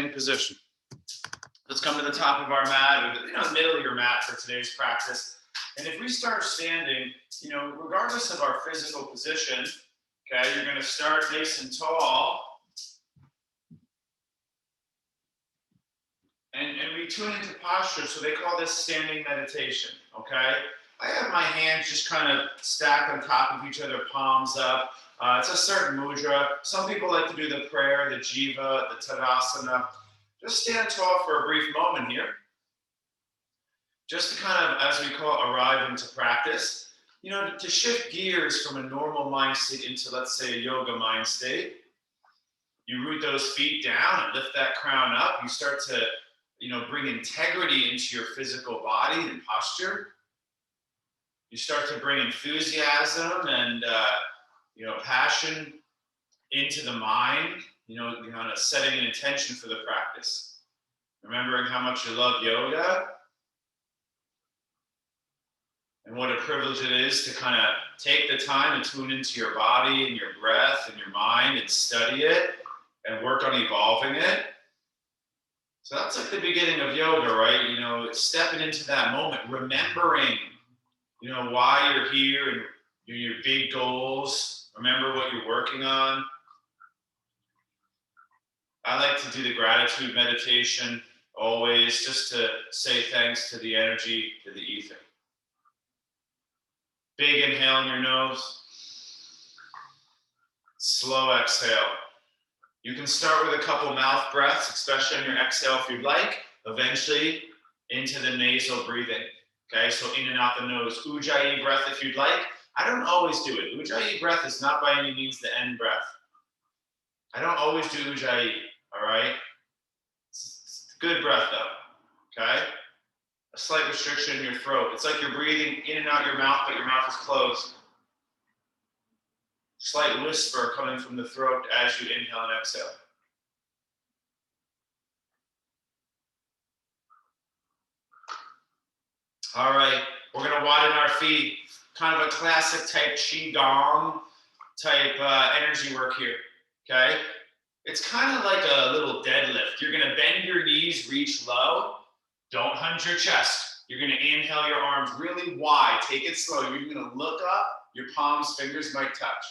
standing position. Let's come to the top of our mat, or the middle of your mat for today's practice. And if we start standing, regardless of our physical position, okay, you're going to start nice and tall. And we tune into posture, so they call this standing meditation, okay? I have my hands just kind of stacked on top of each other, palms up. It's a certain mudra. Some people like to do the prayer, the jiva, the tadasana. Just stand tall for a brief moment here. Just to kind of, as we call it, arrive into practice. To shift gears from a normal mind state into, let's say, a yoga mind state. You root those feet down and lift that crown up. You start to bring integrity into your physical body and posture. You start to bring enthusiasm and, passion into the mind, kind of setting an intention for the practice. Remembering how much you love yoga and what a privilege it is to kind of take the time to tune into your body and your breath and your mind and study it and work on evolving it. So that's like the beginning of yoga, right? Stepping into that moment, remembering, why you're here and your big goals. Remember what you're working on. I like to do the gratitude meditation always, just to say thanks to the energy, to the ether. Big inhale in your nose. Slow exhale. You can start with a couple mouth breaths, especially on your exhale if you'd like, eventually into the nasal breathing. Okay, so in and out the nose. Ujjayi breath if you'd like. I don't always do it. Ujjayi breath is not by any means the end breath. I don't always do Ujjayi, all right? It's a good breath though, okay? A slight restriction in your throat. It's like you're breathing in and out your mouth, but your mouth is closed. Slight whisper coming from the throat as you inhale and exhale. All right, we're gonna widen our feet. Kind of a classic type Qigong type energy work here, okay? It's kind of like a little deadlift. You're gonna bend your knees, reach low. Don't hunch your chest. You're gonna inhale your arms really wide. Take it slow. You're gonna look up. Your palms, fingers might touch.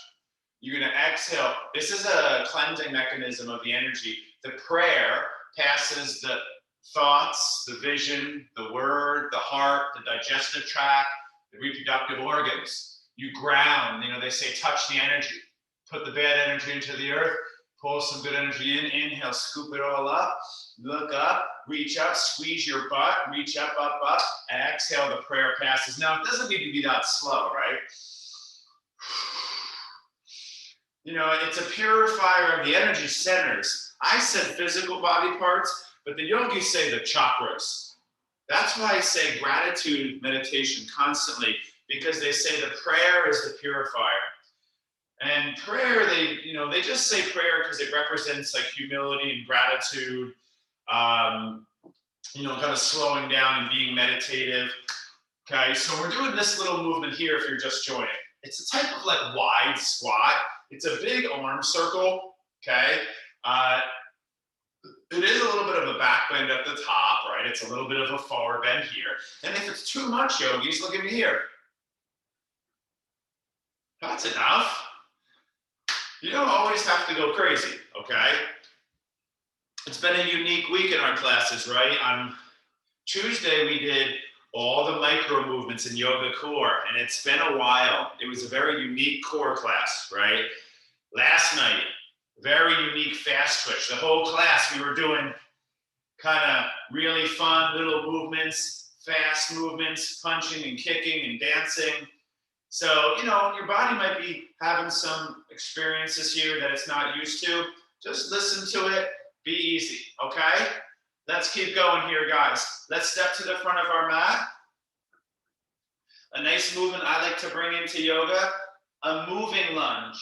You're gonna exhale. This is a cleansing mechanism of the energy. The prayer passes the thoughts, the vision, the word, the heart, the digestive tract, the reproductive organs. You ground, they say touch the energy. Put the bad energy into the earth, pull some good energy in, inhale, scoop it all up, look up, reach up, squeeze your butt, reach up, up, up, and exhale, the prayer passes. Now, it doesn't need to be that slow, right? It's a purifier of the energy centers. I said physical body parts, but the yogis say the chakras. That's why I say gratitude meditation constantly, because they say the prayer is the purifier. And prayer, they just say prayer because it represents like humility and gratitude, kind of slowing down and being meditative. Okay, so we're doing this little movement here if you're just joining. It's a type of like wide squat. It's a big arm circle, okay? It is a little bit of a back bend at the top, right? It's a little bit of a forward bend here. And if it's too much, yogis, look at me here. That's enough. You don't always have to go crazy, okay? It's been a unique week in our classes, right? On Tuesday, we did all the micro movements in yoga core, and it's been a while. It was a very unique core class, right? Last night, very unique fast twitch. The whole class, we were doing kind of really fun little movements, fast movements, punching and kicking and dancing. So, your body might be having some experiences here that it's not used to. Just listen to it, be easy, okay? Let's keep going here, guys. Let's step to the front of our mat. A nice movement I like to bring into yoga, a moving lunge.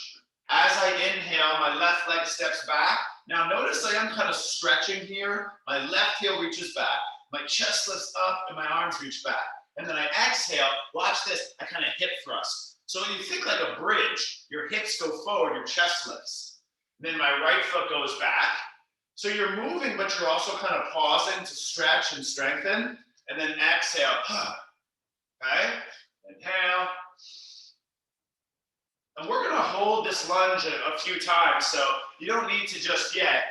As I inhale, my left leg steps back. Now notice I am kind of stretching here. My left heel reaches back. My chest lifts up and my arms reach back. And then I exhale, watch this, I kind of hip thrust. So when you think like a bridge, your hips go forward, your chest lifts. And then my right foot goes back. So you're moving, but you're also kind of pausing to stretch and strengthen. And then exhale. Okay? Inhale. And we're going to hold this lunge a few times. So you don't need to just yet.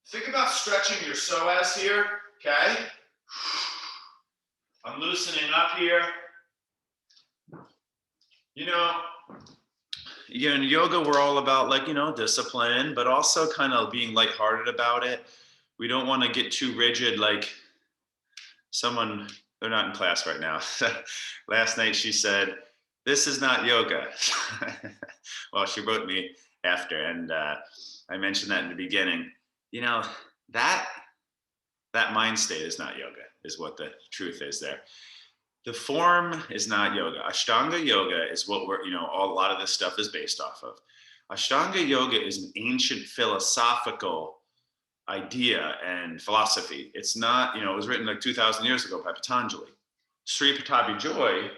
Think about stretching your psoas here. Okay? I'm loosening up here. You know, in yoga, we're all about discipline, but also kind of being lighthearted about it. We don't want to get too rigid, like someone, they're not in class right now. Last night she said, "This is not yoga." Well, she wrote me after, and I mentioned that in the beginning. That mind state is not yoga, is what the truth is there. The form is not yoga. Ashtanga yoga is what a lot of this stuff is based off of. Ashtanga yoga is an ancient philosophical idea and philosophy. It's not, it was written like 2,000 years ago by Patanjali. Sri Patabi Joy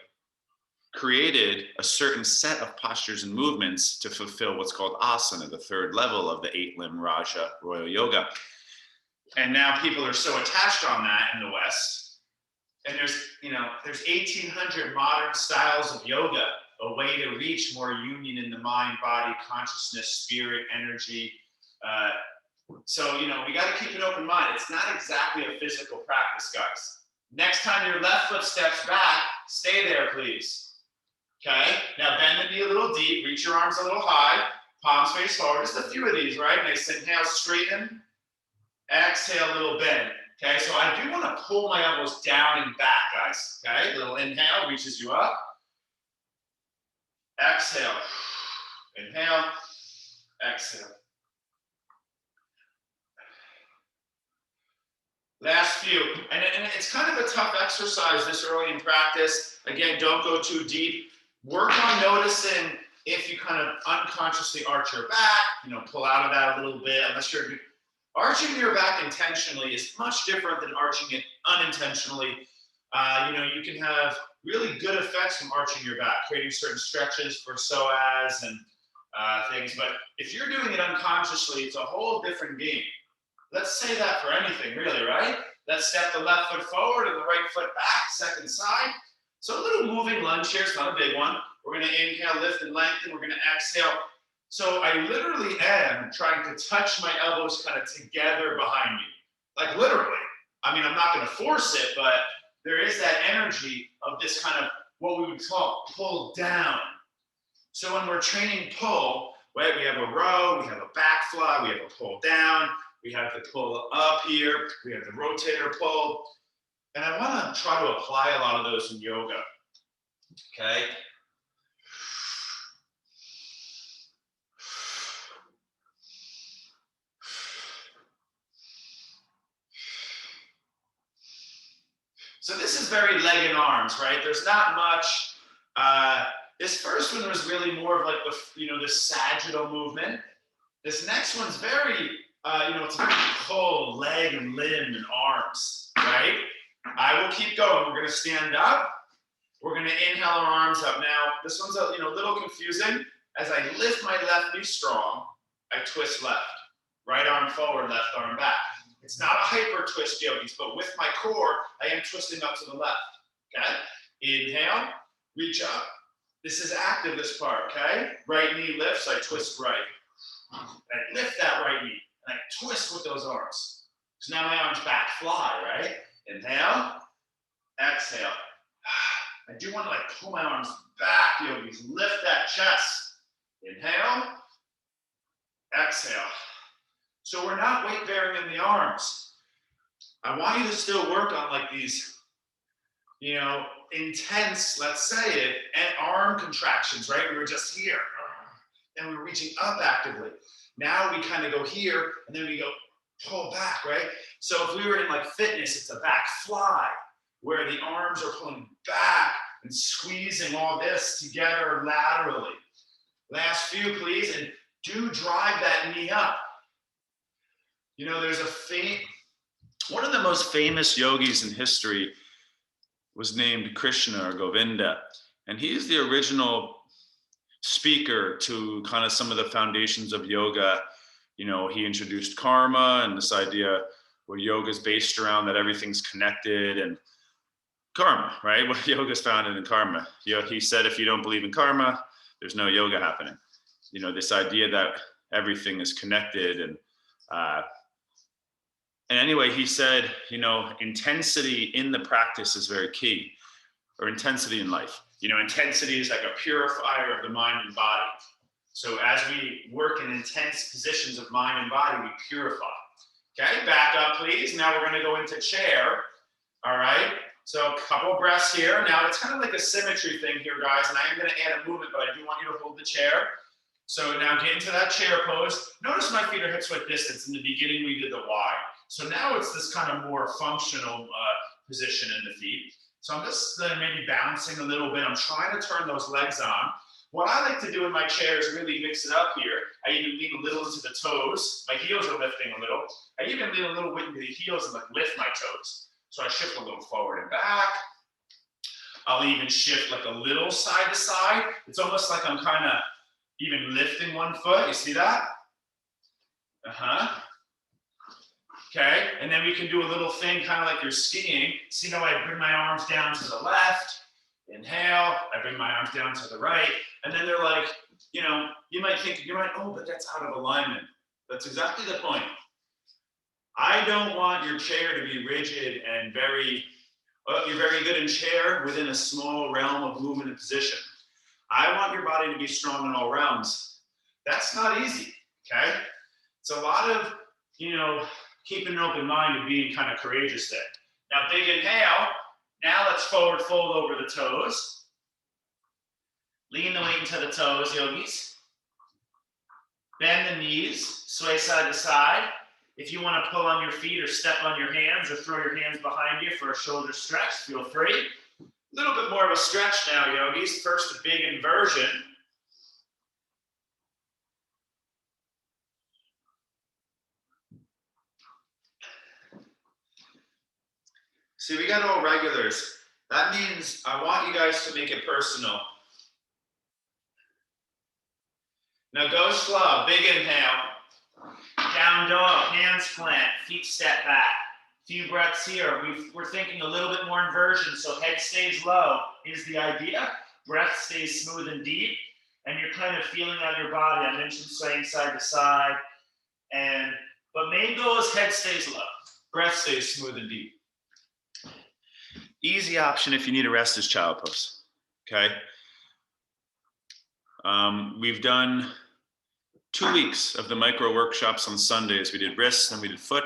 created a certain set of postures and movements to fulfill what's called asana, the third level of the 8-limb Raja Royal Yoga. And now people are so attached on that in the West. And there's 1,800 modern styles of yoga, a way to reach more union in the mind, body, consciousness, spirit, energy. So we got to keep an open mind. It's not exactly a physical practice, guys. Next time your left foot steps back, stay there, please. Okay? Now bend the knee a little deep, reach your arms a little high, palms face forward. Just a few of these, right? Nice. Inhale, straighten. Exhale, a little bend. Okay, so I do want to pull my elbows down and back, guys. Okay, little inhale reaches you up. Exhale. Inhale. Exhale. Last few. And it's kind of a tough exercise this early in practice. Again, don't go too deep. Work on noticing if you kind of unconsciously arch your back, pull out of that a little bit, unless you're arching your back intentionally is much different than arching it unintentionally. You can have really good effects from arching your back, creating certain stretches for psoas and things. But if you're doing it unconsciously, it's a whole different game. Let's say that for anything, really, right? Let's step the left foot forward and the right foot back, second side. So a little moving lunge here. It's not a big one. We're going to inhale, lift, and lengthen. We're going to exhale. So I literally am trying to touch my elbows kind of together behind me. Like literally. I mean, I'm not going to force it, but there is that energy of this kind of what we would call pull down. So when we're training pull, right, we have a row, we have a back fly, we have a pull down, we have the pull up here, we have the rotator pull. And I want to try to apply a lot of those in yoga. Okay. So this is very leg and arms, right? There's not much. This first one was really more of like the sagittal movement. This next one's very, it's very pull, leg and limb and arms, right? I will keep going. We're going to stand up. We're going to inhale our arms up. Now, this one's a little confusing. As I lift my left knee strong, I twist left. Right arm forward, left arm back. It's not a hyper twist, yogis, but with my core, I am twisting up to the left, okay? Inhale, reach up. This is active, this part, okay? Right knee lifts, I twist right. I lift that right knee, and I twist with those arms. So now my arms back fly, right? Inhale, exhale. I do want to pull my arms back, yogis. Lift that chest. Inhale, exhale. So we're not weight bearing in the arms. I want you to still work on these, intense, let's say it, and arm contractions, right? We were just here, and we were reaching up actively. Now we kind of go here, and then we go pull back, right? So if we were in fitness, it's a back fly, where the arms are pulling back and squeezing all this together laterally. Last few, please, and do drive that knee up. There's one of the most famous yogis in history was named Krishna or Govinda. And he's the original speaker to kind of some of the foundations of yoga You know, he introduced karma and this idea where yoga is based around that everything's connected and karma, right? Well, yoga is founded in karma. You know, he said, if you don't believe in karma, there's no yoga happening. You know, this idea that everything is connected. And anyway, he said, you know, intensity in the practice is very key, or intensity in life. You know, intensity is like a purifier of the mind and body. So as we work in intense positions of mind and body, we purify. Okay, back up, please. Now we're going to go into chair. All right. So a couple breaths here. Now it's kind of like a symmetry thing here, guys. And I am going to add a movement, but I do want you to hold the chair. So now get into that chair pose. Notice my feet are hips width distance. In the beginning, we did the Y. So now it's this kind of more functional position in the feet. So I'm just maybe bouncing a little bit. I'm trying to turn those legs on. What I like to do in my chair is really mix it up here. I even lean a little into the toes. My heels are lifting a little. I even lean a little into the heels and like lift my toes. So I shift a little forward and back. I'll even shift like a little side to side. It's almost like I'm kind of even lifting one foot. You see that? Okay, and then we can do a little thing kind of like you're skiing. See how I bring my arms down to the left, inhale, I bring my arms down to the right, and then they're like, you know, you might think, oh, but that's out of alignment. That's exactly the point. I don't want your chair to be rigid and you're very good in chair within a small realm of movement and position. I want your body to be strong in all realms. That's not easy, okay? It's a lot of, you know, keeping an open mind and being kind of courageous there. Now, big inhale. Now let's forward fold over the toes. Lean the weight into the toes, yogis. Bend the knees, sway side to side. If you want to pull on your feet or step on your hands or throw your hands behind you for a shoulder stretch, feel free. A little bit more of a stretch now, yogis. First, a big inversion. See, we got all regulars. That means I want you guys to make it personal. Now go slow. Big inhale. Down dog, hands plant, feet step back. Few breaths here. We're thinking a little bit more inversion, so head stays low is the idea. Breath stays smooth and deep, and you're kind of feeling out your body. I mentioned swaying side to side, but main goal is head stays low. Breath stays smooth and deep. Easy option if you need a rest is child pose, okay? We've done 2 weeks of the micro workshops on Sundays. We did wrists, then we did foot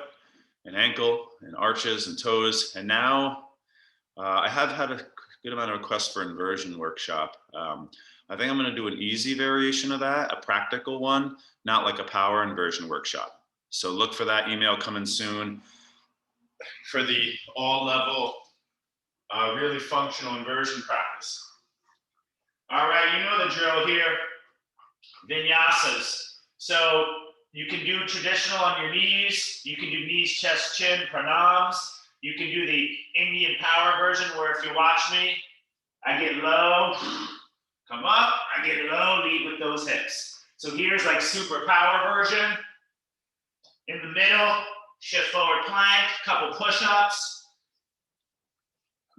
and ankle and arches and toes. And now I have had a good amount of requests for inversion workshop. I think I'm gonna do an easy variation of that, a practical one, not like a power inversion workshop. So look for that email coming soon for the all level, really functional inversion practice. All right, you know the drill here, vinyasas. So you can do traditional on your knees. You can do knees, chest, chin, pranams. You can do the Indian power version where if you watch me, I get low, come up, I get low, lead with those hips. So here's like super power version. In the middle, shift forward plank, couple push-ups.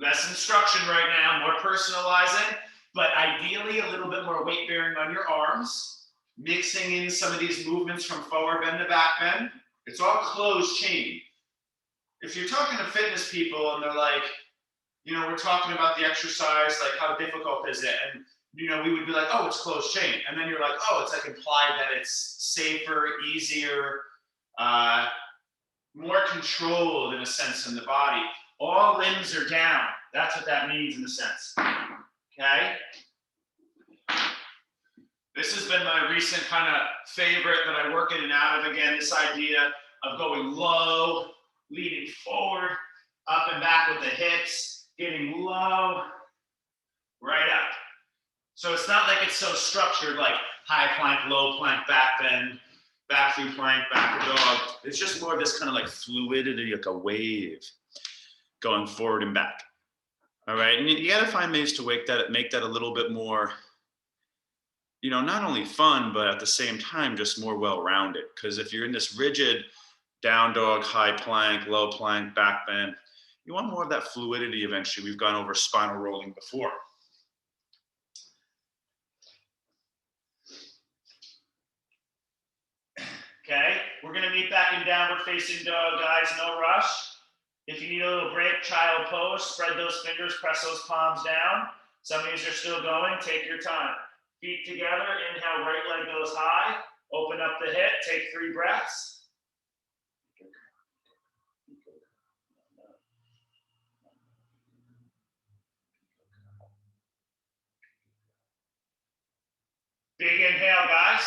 Less instruction right now, more personalizing, but ideally a little bit more weight bearing on your arms. Mixing in some of these movements from forward bend to back bend. It's all closed chain. If you're talking to fitness people and they're like, you know, we're talking about the exercise, like how difficult is it? And, you know, we would be like, oh, it's closed chain. And then you're like, oh, it's like implied that it's safer, easier, more controlled in a sense in the body. All limbs are down. That's what that means in a sense, okay? This has been my recent kind of favorite that I work in and out of again, this idea of going low, leaning forward, up and back with the hips, getting low, right up. So it's not like it's so structured like high plank, low plank, back bend, back through plank, back to dog. It's just more of this kind of like fluidity, like a wave going forward and back. All right, and you gotta find ways to make that a little bit more not only fun, but at the same time, just more well-rounded. Because if you're in this rigid down dog, high plank, low plank, back bend, you want more of that fluidity eventually. We've gone over spinal rolling before. Okay, we're gonna meet back in downward facing dog, guys, no rush. If you need a little break, child pose, spread those fingers, press those palms down. Some of you are still going, take your time. Feet together, inhale, right leg goes high, open up the hip, take 3 breaths. Big inhale, guys.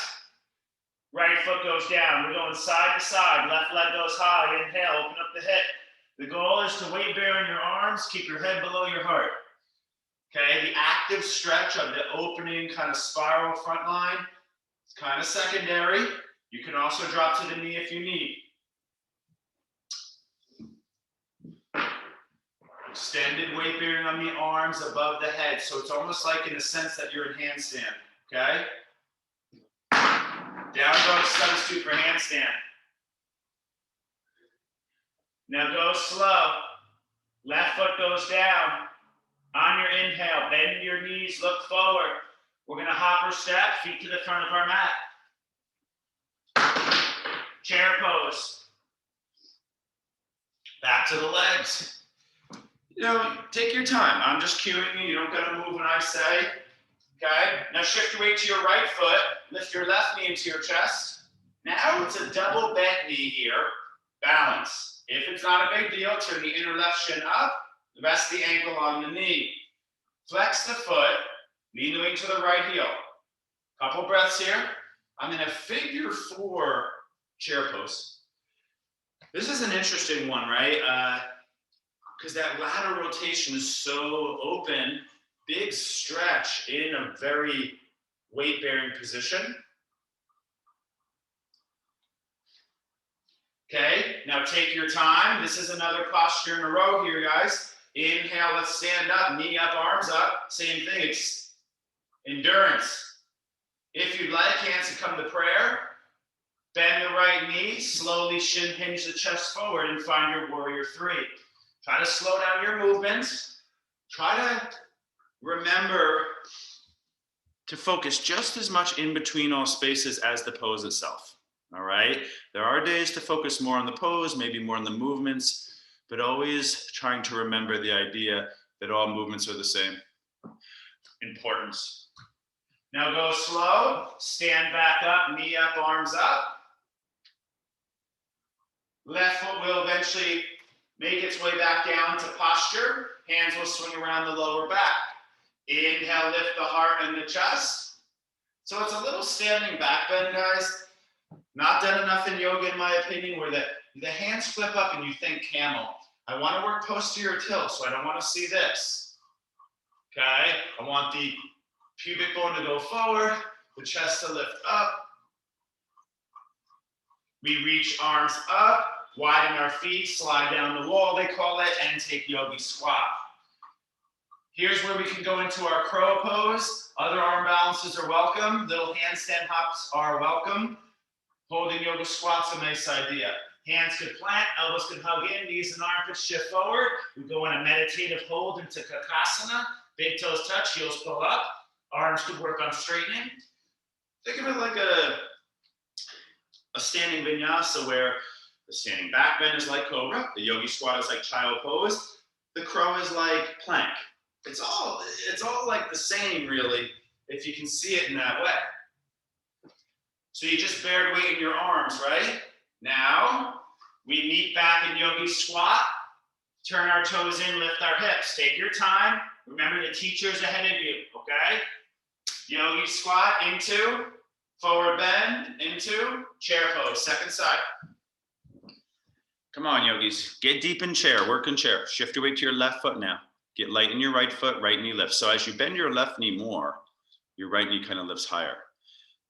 Right foot goes down. We're going side to side. Left leg goes high. Inhale, open up the hip. The goal is to weight bear in your arms. Keep your head below your heart. Okay, the active stretch of the opening kind of spiral front line is kind of secondary. You can also drop to the knee if you need. Extended weight bearing on the arms above the head. So it's almost like in a sense that you're in handstand. Okay? Down dog substitute for handstand. Now go slow. Left foot goes down. On your inhale, bend your knees, look forward. We're going to hopper step, feet to the front of our mat. Chair pose. Back to the legs. Take your time. I'm just cueing you. You don't got to move when I say. Okay? Now shift your weight to your right foot. Lift your left knee into your chest. Now it's a double bent knee here. Balance. If it's not a big deal, turn the inner left shin up. Rest the ankle on the knee. Flex the foot. Lean the weight to the right heel. Couple breaths here. I'm in a figure 4 chair pose. This is an interesting one, right? Because that lateral rotation is so open. Big stretch in a very weight-bearing position. Okay, now take your time. This is another posture in a row here, guys. Inhale, let's stand up, knee up, arms up. Same thing, it's endurance. If you'd like, hands to come to prayer. Bend the right knee, slowly shin hinge the chest forward and find your warrior 3. Try to slow down your movements. Try to remember to focus just as much in between all spaces as the pose itself. All right? There are days to focus more on the pose, maybe more on the movements, but always trying to remember the idea that all movements are the same importance. Now go slow, stand back up, knee up, arms up. Left foot will eventually make its way back down to posture. Hands will swing around the lower back. Inhale, lift the heart and the chest. So it's a little standing back bend, guys. Not done enough in yoga, in my opinion, where the hands flip up and you think camel. I want to work posterior tilt, so I don't want to see this. Okay? I want the pubic bone to go forward, the chest to lift up. We reach arms up, widen our feet, slide down the wall, they call it, and take yogi squat. Here's where we can go into our crow pose. Other arm balances are welcome. Little handstand hops are welcome. Holding yoga squat's a nice idea. Hands could plant, elbows could hug in, knees and armpits shift forward. We go in a meditative hold into Kakasana. Big toes touch, heels pull up. Arms could work on straightening. Think of it like a standing vinyasa where the standing back bend is like cobra, the yogi squat is like child pose, the crow is like plank. It's all like the same, really, if you can see it in that way. So you just bared weight in your arms, right? Now, we meet back in yogi squat, turn our toes in, lift our hips. Take your time. Remember the teacher's ahead of you, okay? Yogi squat into, forward bend, into, chair pose, second side. Come on, yogis. Get deep in chair, work in chair. Shift your weight to your left foot now. Get light in your right foot, right knee lifts. So as you bend your left knee more, your right knee kind of lifts higher.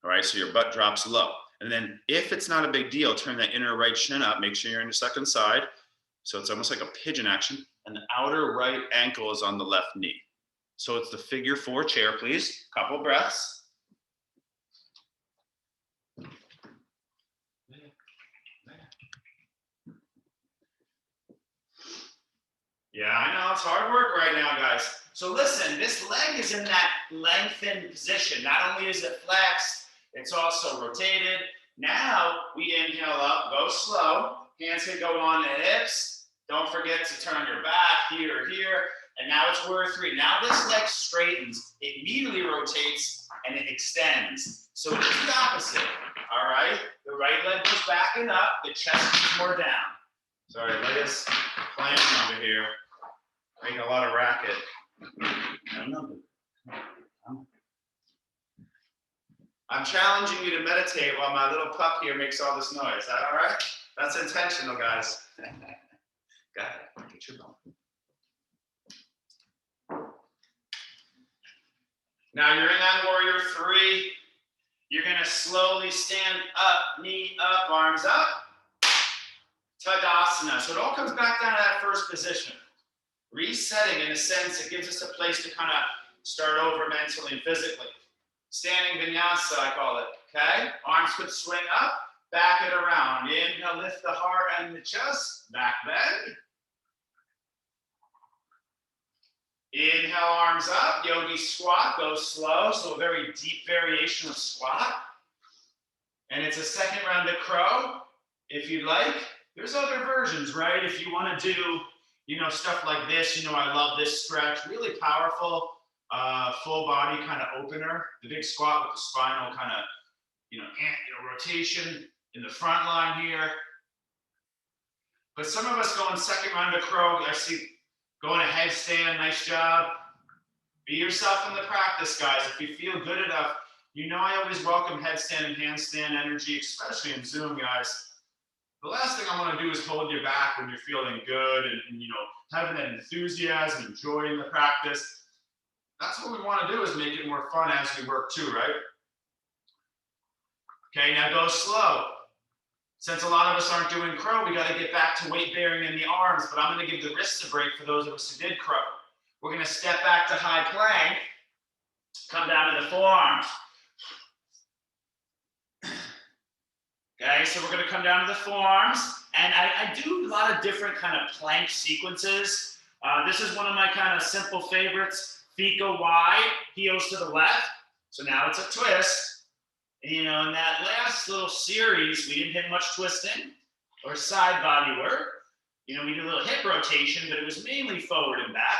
All right, so your butt drops low. And then if it's not a big deal, turn that inner right shin up. Make sure you're in the second side. So it's almost like a pigeon action. And the outer right ankle is on the left knee. So it's the figure 4 chair, please. Couple breaths. Yeah, I know, it's hard work right now, guys. So listen, this leg is in that lengthened position. Not only is it flexed, it's also rotated. Now we inhale up, go slow. Hands can go on the hips. Don't forget to turn your back here or here. And now it's warrior three. Now this leg straightens, it immediately rotates and it extends. So it's the opposite, all right? The right leg goes backing up, the chest is more down. Sorry, leg is playing over here. Making a lot of racket. I'm challenging you to meditate while my little pup here makes all this noise. Is that all right? That's intentional, guys. Got it. Get your bone. Now you're in that warrior three. You're going to slowly stand up, knee up, arms up. Tadasana. So it all comes back down to that first position. Resetting, in a sense, it gives us a place to kind of start over mentally and physically. Standing vinyasa, I call it, okay? Arms could swing up, back it around. Inhale, lift the heart and the chest, back bend. Inhale, arms up, yogi squat, go slow, so a very deep variation of squat. And it's a second round of crow, if you'd like. There's other versions, right? If you want to do, stuff like this, I love this stretch, really powerful, full body kind of opener. The big squat with the spinal kind of, rotation in the front line here. But some of us going second round of crow, I see going a headstand, nice job. Be yourself in the practice, guys. If you feel good enough, I always welcome headstand and handstand energy, especially in Zoom, guys. The last thing I want to do is hold you back when you're feeling good and having that enthusiasm, enjoying the practice. That's what we want to do, is make it more fun as we work too, right? Okay, now go slow. Since a lot of us aren't doing crow, we got to get back to weight bearing in the arms, but I'm going to give the wrists a break for those of us who did crow. We're going to step back to high plank, come down to the forearms. Okay, so we're going to come down to the forearms, and I do a lot of different kind of plank sequences. This is one of my kind of simple favorites. Feet go wide, heels to the left. So now it's a twist. And, in that last little series, we didn't hit much twisting or side body work. We did a little hip rotation, but it was mainly forward and back.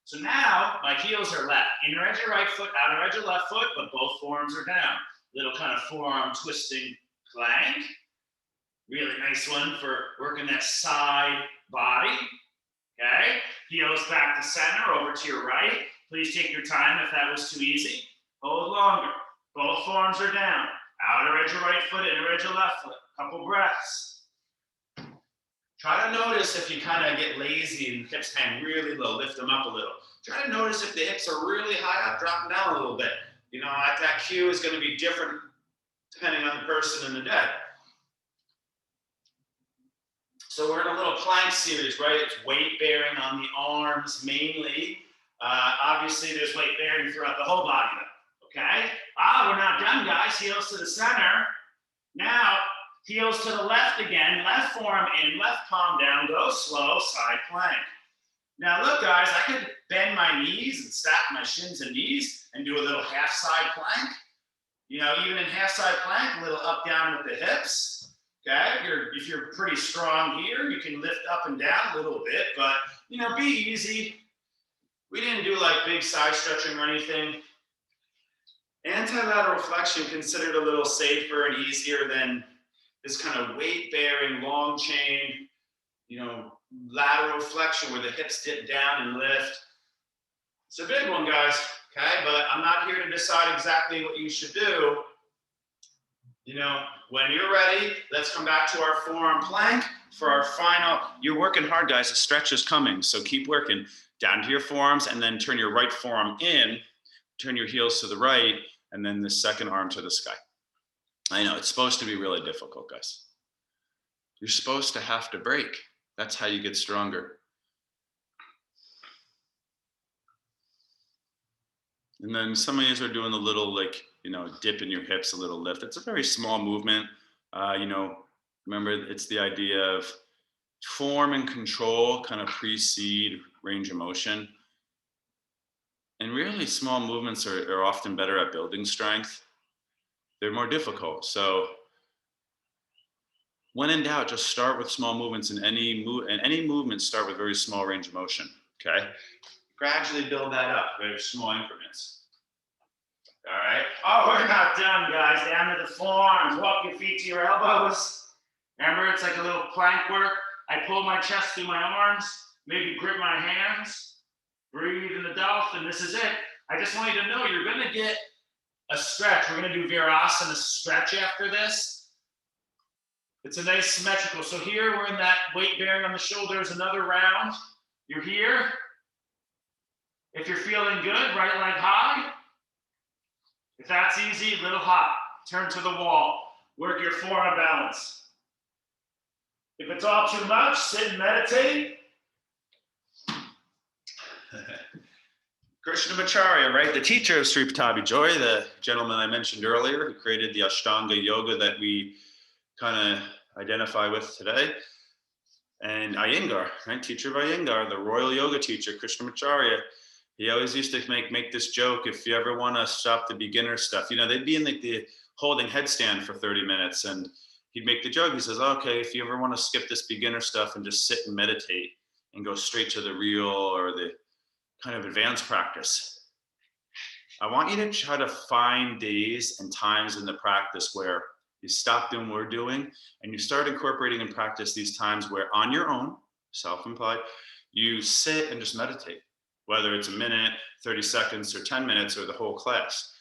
So now my heels are left. Inner edge of right foot, outer edge of left foot, but both forearms are down. Little kind of forearm twisting plank. Really nice one for working that side body. Okay, heels back to center, over to your right. Please take your time if that was too easy. Hold longer. Both forearms are down. Outer edge of right foot, inner edge of left foot. Couple breaths. Try to notice if you kind of get lazy and hips hang really low, lift them up a little. Try to notice if the hips are really high up, drop them down a little bit. That cue is going to be different depending on the person and the day. So we're in a little plank series, right? It's weight bearing on the arms mainly. Obviously, there's weight bearing throughout the whole body, though, okay? We're not done, guys. Heels to the center. Now, heels to the left again. Left forearm in, left palm down. Go slow, side plank. Now, look, guys, I could bend my knees and stack my shins and knees and do a little half side plank. Even in half side plank, a little up, down with the hips. Okay, if you're pretty strong here, you can lift up and down a little bit, but, be easy. We didn't do like big side stretching or anything. Anti-lateral flexion considered a little safer and easier than this kind of weight-bearing, long chain, lateral flexion where the hips dip down and lift. It's a big one, guys, okay? But I'm not here to decide exactly what you should do. When you're ready, let's come back to our forearm plank for our final. You're working hard, guys. The stretch is coming, so keep working. Down to your forearms, and then turn your right forearm in, turn your heels to the right, and then the second arm to the sky. I know, it's supposed to be really difficult, guys. You're supposed to have to break. That's how you get stronger. And then some of you are doing a little dip in your hips, a little lift. It's a very small movement. Remember, it's the idea of form and control kind of precede range of motion. And really small movements are often better at building strength. They're more difficult. So when in doubt, just start with small movements in any movement, start with very small range of motion. Okay. Gradually build that up, very small increments. All right. Oh, we're not done, guys. Down to the forearms. Walk your feet to your elbows. Remember, it's like a little plank work. I pull my chest through my arms, maybe grip my hands, breathe in the dolphin. This is it. I just want you to know you're going to get a stretch. We're going to do Virasana stretch after this. It's a nice symmetrical. So here we're in that weight bearing on the shoulders, another round. You're here. If you're feeling good, right leg high. If that's easy, little hop. Turn to the wall. Work your forearm balance. If it's all too much, sit and meditate. Krishnamacharya, right? The teacher of Sri Pattabhi Joy, the gentleman I mentioned earlier, who created the Ashtanga Yoga that we kind of identify with today. And Iyengar, right? Teacher of Iyengar, the royal yoga teacher, Krishnamacharya. He always used to make this joke, if you ever want to stop the beginner stuff, they'd be in the holding headstand for 30 minutes and he'd make the joke. He says, okay, if you ever want to skip this beginner stuff and just sit and meditate and go straight to the real or the kind of advanced practice, I want you to try to find days and times in the practice where you stop doing what we're doing and you start incorporating in practice these times where on your own, self-implied, you sit and just meditate. Whether it's a minute, 30 seconds, or 10 minutes, or the whole class.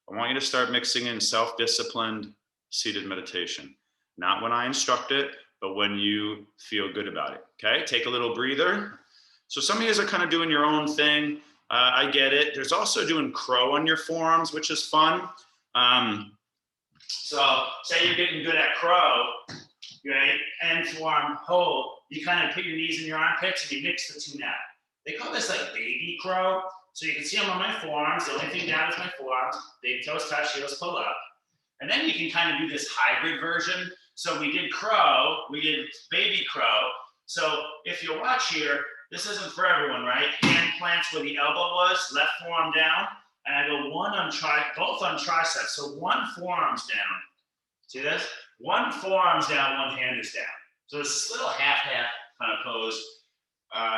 I want you to start mixing in self-disciplined seated meditation. Not when I instruct it, but when you feel good about it, okay? Take a little breather. So some of you guys are kind of doing your own thing. I get it. There's also doing crow on your forearms, which is fun. So say you're getting good at crow, right? End forearm hold. You kind of put your knees in your armpits and you mix the two now. They call this like baby crow. So you can see them on my forearms. The only thing down is my forearms. Big toes touch, heels pull up. And then you can kind of do this hybrid version. So we did crow, we did baby crow. So if you watch here, this isn't for everyone, right? Hand plants where the elbow was, left forearm down. And I go both on triceps. So one forearm's down. See this? One forearm's down, one hand is down. So it's this little half-half kind of pose.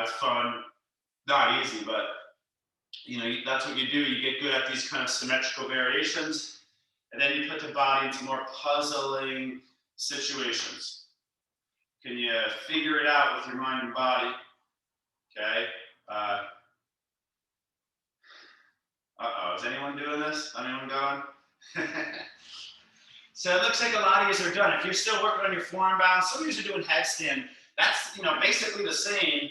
It's fun. Not easy, but that's what you do. You get good at these kind of symmetrical variations, and then you put the body into more puzzling situations. Can you figure it out with your mind and body? Okay. Is anyone doing this? Anyone going? So it looks like a lot of you are done. If you're still working on your forearm balance, some of you are doing headstand. That's basically the same.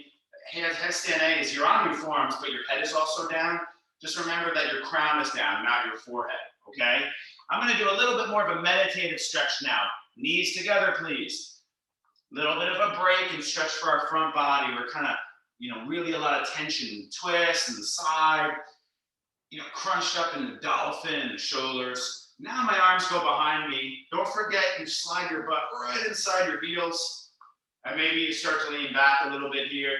Headstand A is you're on your forearms, but your head is also down. Just remember that your crown is down, not your forehead, okay? I'm gonna do a little bit more of a meditative stretch now. Knees together, please. Little bit of a break and stretch for our front body. We're kind of, really a lot of tension, twist and the side, crunched up in the dolphin and the shoulders. Now my arms go behind me. Don't forget, you slide your butt right inside your heels. And maybe you start to lean back a little bit here.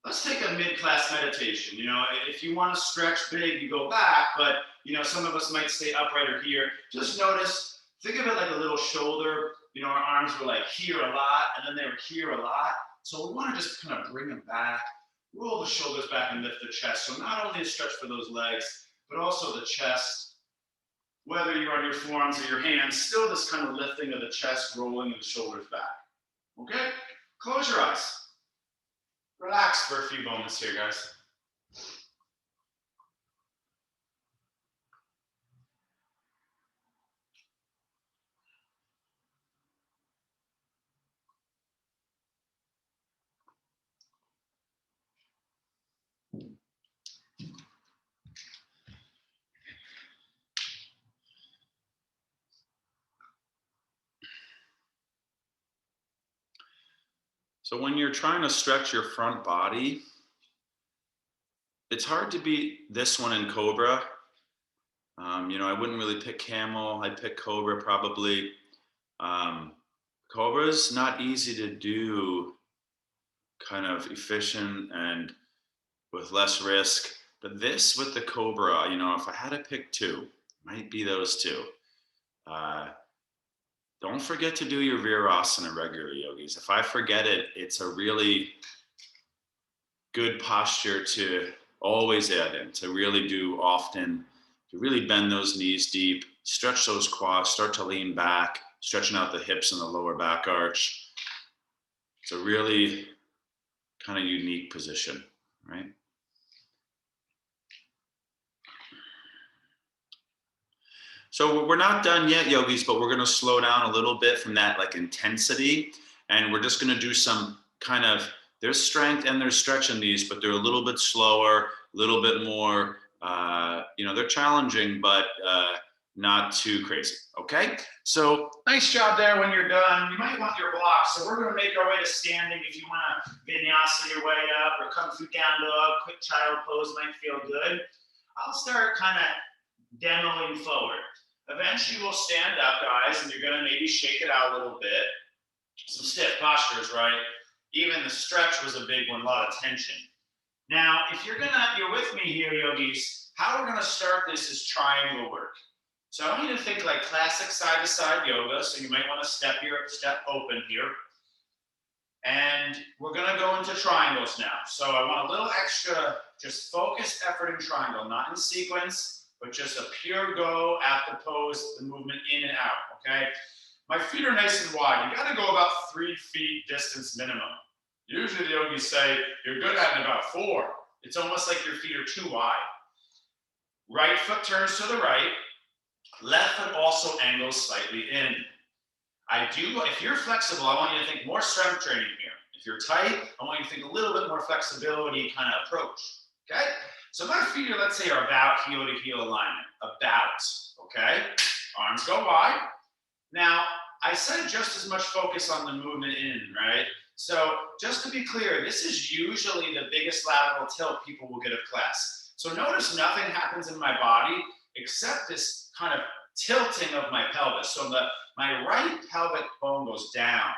Let's take a mid-class meditation. If you want to stretch big, you go back, but some of us might stay upright or here. Just notice, think of it like a little shoulder. Our arms were like here a lot, and then they were here a lot. So we want to just kind of bring them back, roll the shoulders back and lift the chest. So not only a stretch for those legs, but also the chest. Whether you're on your forearms or your hands, still this kind of lifting of the chest, rolling of the shoulders back. Okay? Close your eyes. Relax for a few moments here, guys. So when you're trying to stretch your front body, it's hard to beat this one in Cobra. I wouldn't really pick Camel. I'd pick Cobra probably. Cobra's not easy to do, kind of efficient and with less risk. But this with the Cobra, you know, if I had to pick two, might be those two. Don't forget to do your Virasana regularly, yogis. If I forget it, it's a really good posture to always add in, to really do often, to really bend those knees deep, stretch those quads, start to lean back, stretching out the hips and the lower back arch. It's a really kind of unique position, right? So we're not done yet, yogis, but we're going to slow down a little bit from that like intensity. And we're just going to do some kind of, there's strength and there's stretch in these, but they're a little bit slower, a little bit more, you know, they're challenging, but not too crazy. Okay. So Nice job there. When you're done, you might want your blocks. So we're going to make our way to standing. If you want to vinyasa your way up or come through down dog, quick child pose might feel good. I'll start kind of demoing forward. Eventually we'll stand up, guys, and you're going to maybe shake it out a little bit. Some stiff postures, right? Even the stretch was a big one, a lot of tension. Now, if you're with me here, yogis, how we're going to start this is triangle work. So I want you to think like classic side-to-side yoga. So you might want to step open here. And we're going to go into triangles now. So I want a little extra, just focused effort in triangle, not in sequence, but just a pure go at the pose, the movement in and out, okay? My feet are nice and wide. You gotta go about 3 feet distance minimum. Usually the yogis say you're good at it about 4. It's almost like your feet are too wide. Right foot turns to the right. Left foot also angles slightly in. If you're flexible, I want you to think more strength training here. If you're tight, I want you to think a little bit more flexibility kind of approach, okay? So my feet are, let's say, are about heel to heel alignment, about, okay? Arms go wide. Now, I said just as much focus on the movement in, right? So just to be clear, this is usually the biggest lateral tilt people will get of class. So notice nothing happens in my body except this kind of tilting of my pelvis. So my right pelvic bone goes down.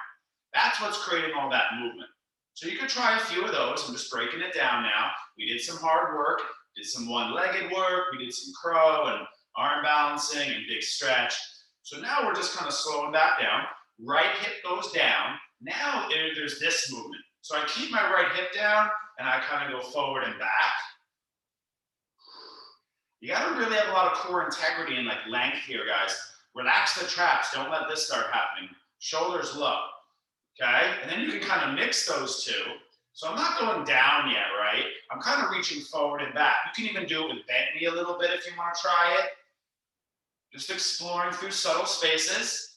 That's what's creating all that movement. So you could try a few of those. I'm just breaking it down now. We did some hard work, did some one-legged work, we did some crow and arm balancing and big stretch. So now we're just kind of slowing that down. Right hip goes down. Now there's this movement. So I keep my right hip down and I kind of go forward and back. You got to really have a lot of core integrity and like length here, guys. Relax the traps. Don't let this start happening. Shoulders low. Okay, and then you can kind of mix those two. So I'm not going down yet, right? I'm kind of reaching forward and back. You can even do it with bent knee a little bit if you want to try it. Just exploring through subtle spaces.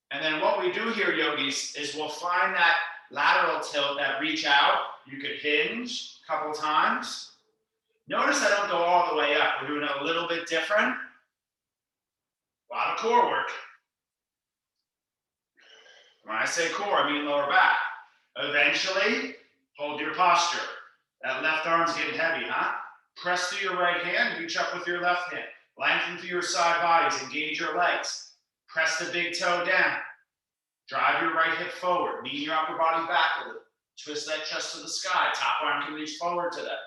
And then what we do here, yogis, is we'll find that lateral tilt, that reach out. You could hinge a couple times. Notice I don't go all the way up. We're doing it a little bit different. A lot of core work. When I say core, I mean lower back. Eventually, hold your posture. That left arm's getting heavy, huh? Press through your right hand, reach up with your left hand. Lengthen through your side bodies, engage your legs. Press the big toe down. Drive your right hip forward. Lean your upper body back a little. Twist that chest to the sky. Top arm can reach forward to that.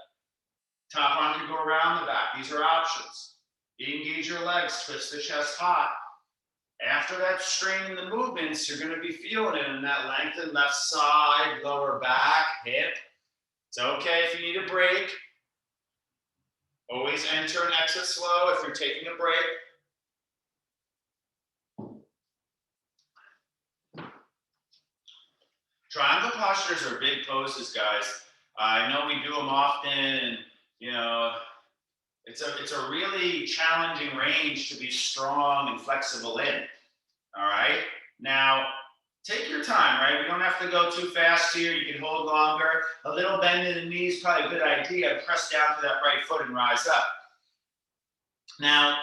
Top arm can go around the back. These are options. Engage your legs, twist the chest high. After that strain in the movements, you're going to be feeling it in that lengthened left side, lower back, hip. It's okay if you need a break. Always enter and exit slow if you're taking a break. Triangle postures are big poses, guys. I know we do them often, and you know, it's a really challenging range to be strong and flexible in. All right. Now, take your time, right? We don't have to go too fast here. You can hold longer. A little bend in the knees, probably a good idea. Press down to that right foot and rise up. Now,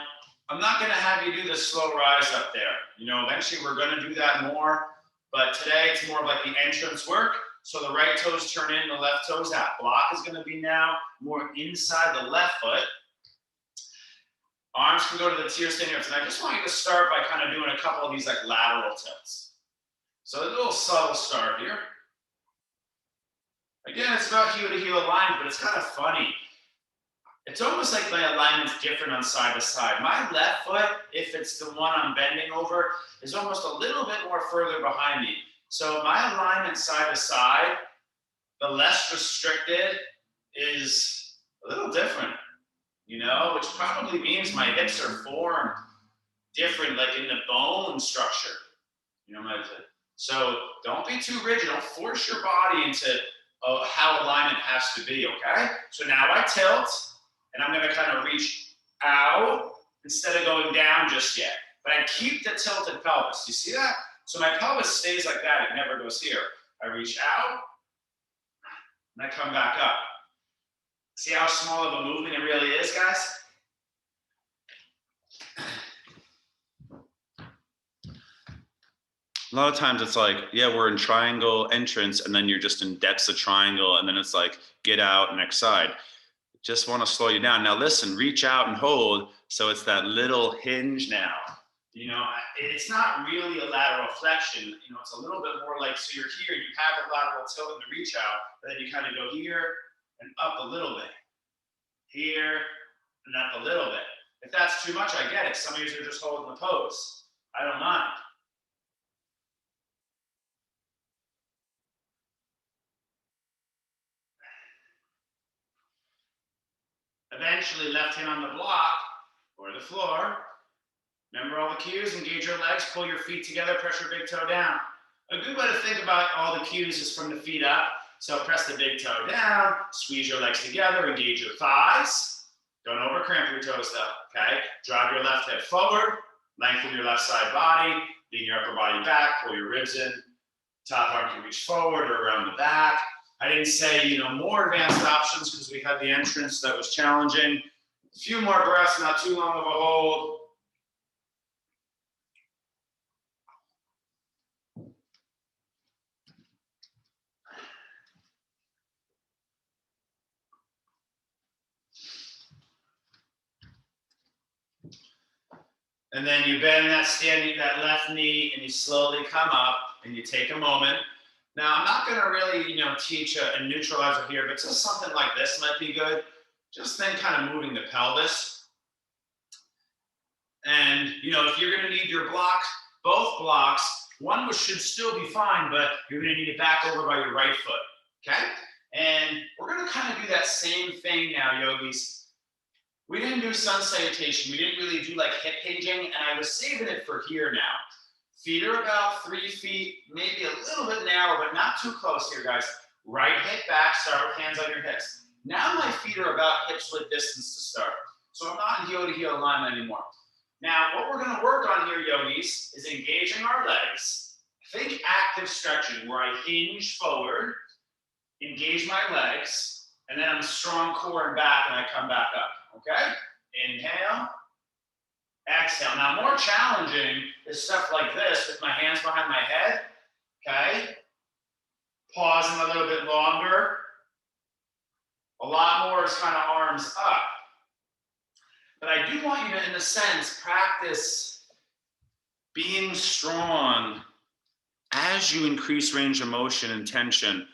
I'm not going to have you do the slow rise up there. You know, eventually we're going to do that more. But today it's more of like the entrance work. So the right toes turn in, the left toes out. Block is going to be now more inside the left foot. Arms can go to the tier standing ups. And I just want you to start by kind of doing a couple of these like lateral tilts. So a little subtle start here. Again, it's about heel to heel alignment, but it's kind of funny. It's almost like my alignment's different on side to side. My left foot, if it's the one I'm bending over, is almost a little bit more further behind me. So my alignment side to side, the less restricted, is a little different, you know, which probably means my hips are formed different, like in the bone structure. You know, so don't be too rigid. Don't force your body into how alignment has to be, okay? So now I tilt, and I'm gonna kind of reach out instead of going down just yet. But I keep the tilted pelvis. You see that? So my pelvis stays like that. It never goes here. I reach out, and I come back up. See how small of a movement it really is, guys? A lot of times it's like, yeah, we're in triangle entrance, and then you're just in depths of triangle, and then it's like, get out, next side. Just want to slow you down. Now listen, reach out and hold. So it's that little hinge now. You know, it's not really a lateral flexion. You know, it's a little bit more like, so you're here, you have a lateral tilt and the reach out, but then you kind of go here and up a little bit. Here and up a little bit. If that's too much, I get it. Some of you are just holding the pose. I don't mind. Eventually, left hand on the block or the floor. Remember all the cues, engage your legs, pull your feet together, press your big toe down. A good way to think about all the cues is from the feet up. So press the big toe down, squeeze your legs together, engage your thighs. Don't overcramp your toes though, okay? Drive your left hip forward, lengthen your left side body, lean your upper body back, pull your ribs in. Top arm can reach forward or around the back. I didn't say, you know, more advanced options because we had the entrance that was challenging. A few more breaths, not too long of a hold. And then you bend that left knee, and you slowly come up, and you take a moment. Now, I'm not going to really, you know, teach a neutralizer here, but just something like this might be good. Just think kind of moving the pelvis. And, you know, if you're going to need your block, both blocks, one should still be fine, but you're going to need it back over by your right foot, okay? And we're going to kind of do that same thing now, yogis. We didn't do sun salutation. We didn't really do like hip hinging, and I was saving it for here now. Feet are about 3 feet, maybe a little bit narrow, but not too close here, guys. Right hip back, start with hands on your hips. Now my feet are about hip width distance to start. So I'm not in heel to heel alignment anymore. Now, what we're gonna work on here, yogis, is engaging our legs. Think active stretching, where I hinge forward, engage my legs, and then I'm a strong core and back, and I come back up, okay? Inhale. Exhale. Now, more challenging is stuff like this with my hands behind my head, okay? Pausing a little bit longer. A lot more is kind of arms up. But I do want you to, in a sense, practice being strong as you increase range of motion and tension.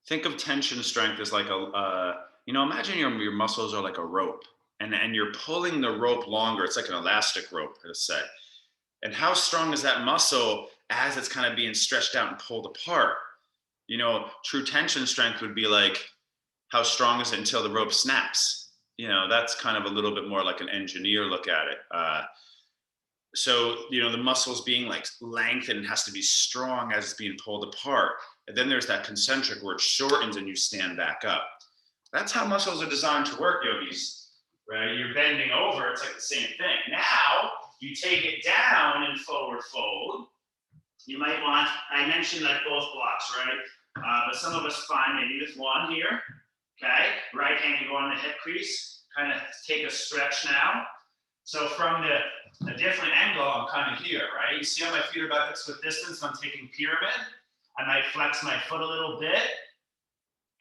Think of tension strength as like you know, imagine your muscles are like a rope. And you're pulling the rope longer. It's like an elastic rope, let's say. And how strong is that muscle as it's kind of being stretched out and pulled apart? You know, true tension strength would be like, how strong is it until the rope snaps? You know, that's kind of a little bit more like an engineer look at it. So, you know, the muscles being like lengthened has to be strong as it's being pulled apart. And then there's that concentric where it shortens and you stand back up. That's how muscles are designed to work, yogis. Right? You're bending over, it's like the same thing. Now, you take it down and forward fold. You might want, I mentioned like both blocks, right? But some of us find maybe with one here, okay? Right hand, you go on the hip crease, kind of take a stretch now. So from a different angle, I'm kind of here, right? You see how my feet are about this with distance? I'm taking pyramid. I might flex my foot a little bit,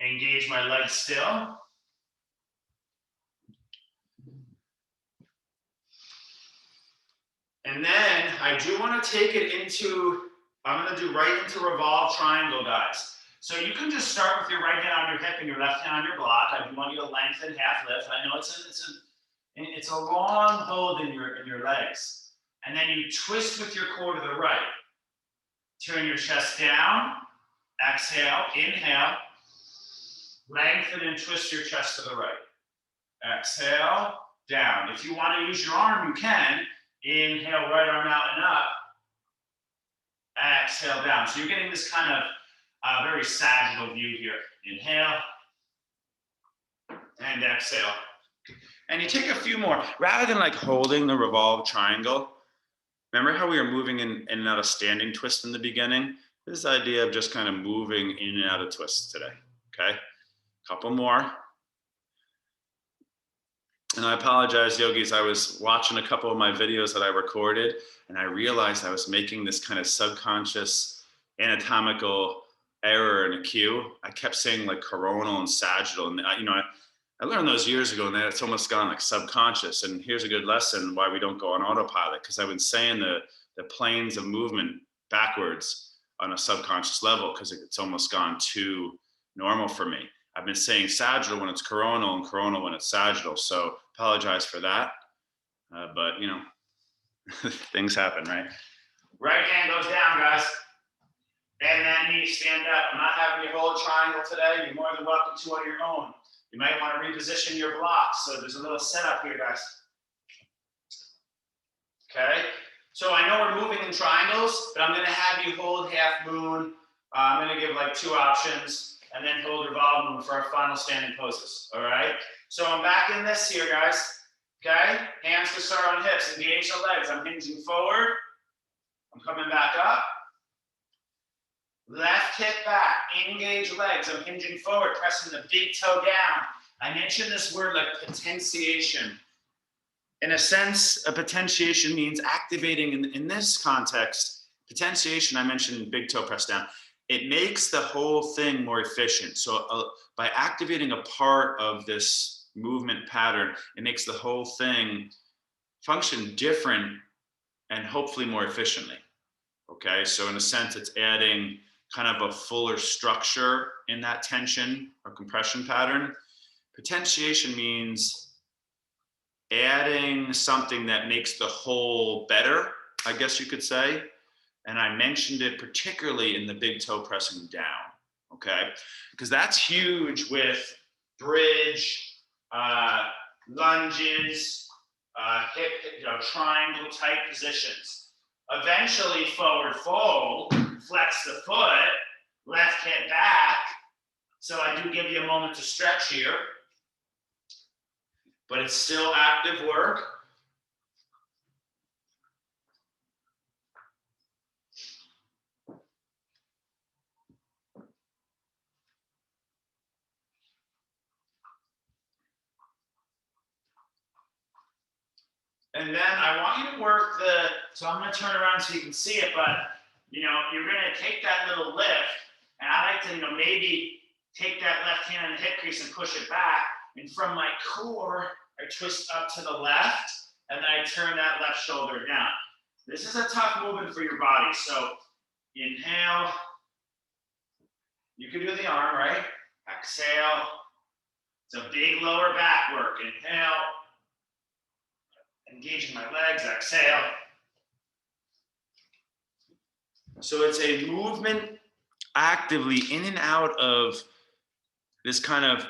engage my legs still. And then I do want to take it into, I'm going to do right into revolve triangle, guys. So you can just start with your right hand on your hip and your left hand on your block. I do want you to lengthen half lift. I know it's a long hold in your legs. And then you twist with your core to the right. Turn your chest down. Exhale, inhale. Lengthen and twist your chest to the right. Exhale, down. If you want to use your arm, you can. Inhale, right arm out and up. Exhale, down. So you're getting this kind of very sagittal view here. Inhale and exhale. And you take a few more. Rather than like holding the revolve triangle, remember how we were moving in and out of standing twist in the beginning? This idea of just kind of moving in and out of twists today, okay? Couple more. And I apologize, yogis, I was watching a couple of my videos that I recorded and I realized I was making this kind of subconscious anatomical error in a cue. I kept saying like coronal and sagittal, and I learned those years ago, and then it's almost gone like subconscious. And here's a good lesson why we don't go on autopilot, because I've been saying the planes of movement backwards on a subconscious level because it's almost gone too normal for me. I've been saying sagittal when it's coronal and coronal when it's sagittal. So apologize for that. But things happen, right? Right hand goes down, guys. Bend that knee, stand up. I'm not having you hold a triangle today. You're more than welcome to on your own. You might want to reposition your blocks. So there's a little setup here, guys. Okay. So I know we're moving in triangles, but I'm going to have you hold half moon. I'm going to give like 2 options and then hold revolve moon for our final standing poses. All right. So I'm back in this here, guys. Okay. Hands to start on hips. Engage the legs. I'm hinging forward. I'm coming back up. Left hip back, engage legs. I'm hinging forward, pressing the big toe down. I mentioned this word like potentiation. In a sense, a potentiation means activating, in this context, potentiation, I mentioned big toe press down. It makes the whole thing more efficient. So by activating a part of this movement pattern, it makes the whole thing function different and hopefully more efficiently. Okay, so in a sense, it's adding kind of a fuller structure in that tension or compression pattern. Potentiation means adding something that makes the whole better, I guess you could say. And I mentioned it particularly in the big toe pressing down, okay? Because that's huge with bridge, lunges, hip, triangle type positions. Eventually forward fold, flex the foot, left hip back. So I do give you a moment to stretch here, but it's still active work. And then I want you to work so I'm going to turn around so you can see it, but you're going to take that little lift, and I like to, maybe take that left hand in the hip crease and push it back. And from my core, I twist up to the left, and then I turn that left shoulder down. This is a tough movement for your body. So inhale. You can do the arm, right? Exhale. It's a big lower back work. Inhale. Engaging my legs, exhale. So it's a movement actively in and out of this kind of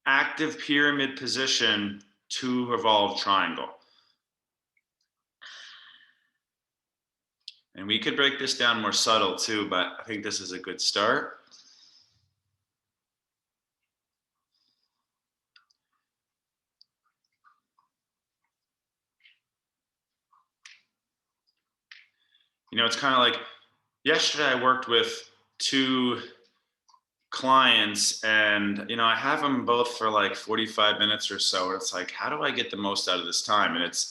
active pyramid position to revolve triangle. And we could break this down more subtle too, but I think this is a good start. It's kind of like yesterday I worked with 2 clients and, I have them both for like 45 minutes or so. And it's like, how do I get the most out of this time? And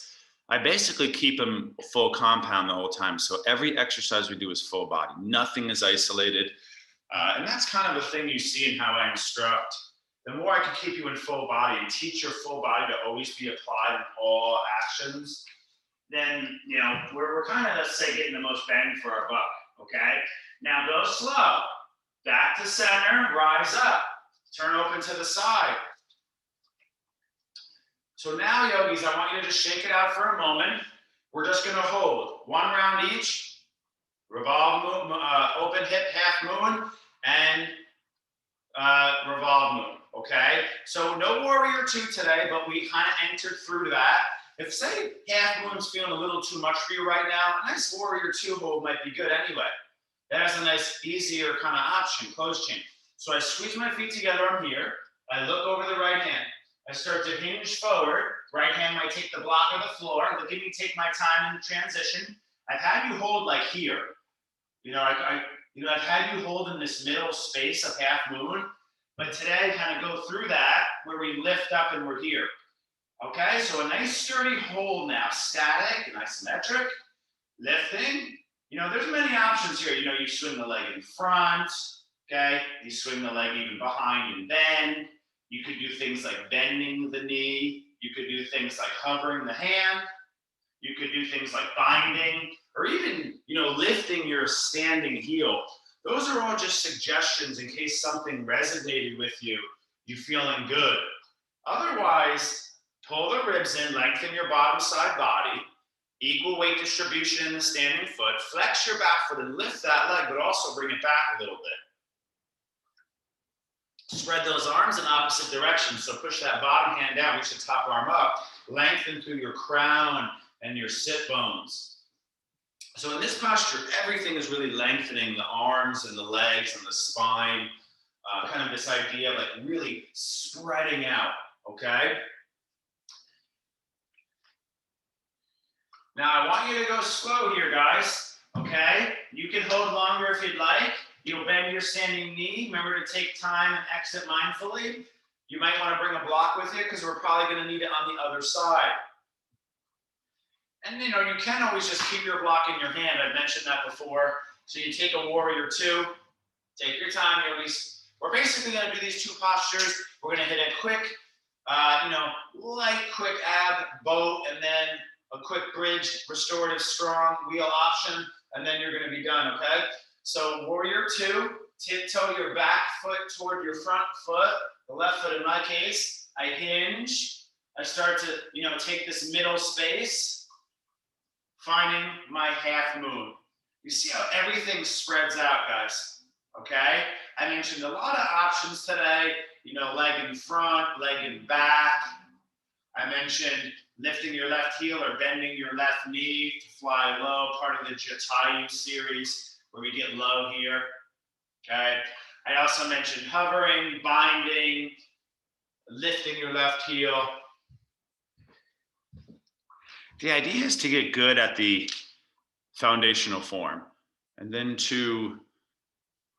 I basically keep them full compound the whole time. So every exercise we do is full body. Nothing is isolated. And that's kind of the thing you see in how I instruct. The more I can keep you in full body and teach your full body to always be applied in all actions, then we're kind of, let's say, getting the most bang for our buck. Okay. Now go slow. Back to center. Rise up. Turn open to the side. So now, yogis, I want you to just shake it out for a moment. We're just going to hold 1 round each. Revolve, open hip, half moon, and revolve moon. Okay. So no warrior 2 today, but we kind of entered through that. If say half moon's feeling a little too much for you right now, a nice warrior 2 hold might be good anyway. That is a nice, easier kind of option, closed chain. So I squeeze my feet together, I'm here. I look over the right hand. I start to hinge forward. Right hand might take the block of the floor. Look at me take my time in the transition. I've had you hold like here. I've had you hold in this middle space of half moon, but today I kind of go through that where we lift up and we're here. Okay, so a nice sturdy hold now, static and isometric, lifting. There's many options here. You swing the leg in front, okay? You swing the leg even behind and bend. You could do things like bending the knee. You could do things like hovering the hand. You could do things like binding, or even, lifting your standing heel. Those are all just suggestions in case something resonated with you, you feeling good. Otherwise, pull the ribs in, lengthen your bottom side body, equal weight distribution in the standing foot, flex your back foot and lift that leg, but also bring it back a little bit. Spread those arms in opposite directions. So push that bottom hand down, reach the top arm up, lengthen through your crown and your sit bones. So in this posture, everything is really lengthening the arms and the legs and the spine, kind of this idea of like really spreading out, okay? Now I want you to go slow here, guys, okay? You can hold longer if you'd like. You'll bend your standing knee. Remember to take time and exit mindfully. You might want to bring a block with you because we're probably going to need it on the other side. And you can always just keep your block in your hand. I've mentioned that before. So you take a warrior 2. Take your time, yogis. We're basically going to do these 2 postures. We're going to hit a quick, light, quick ab, boat, and then a quick bridge, restorative, strong, wheel option, and then you're going to be done, okay? So warrior 2, tiptoe your back foot toward your front foot, the left foot in my case. I hinge. I start to, take this middle space, finding my half moon. You see how everything spreads out, guys, okay? I mentioned a lot of options today, leg in front, leg in back. I mentioned lifting your left heel or bending your left knee to fly low, part of the Jatayu series, where we get low here, okay? I also mentioned hovering, binding, lifting your left heel. The idea is to get good at the foundational form, and then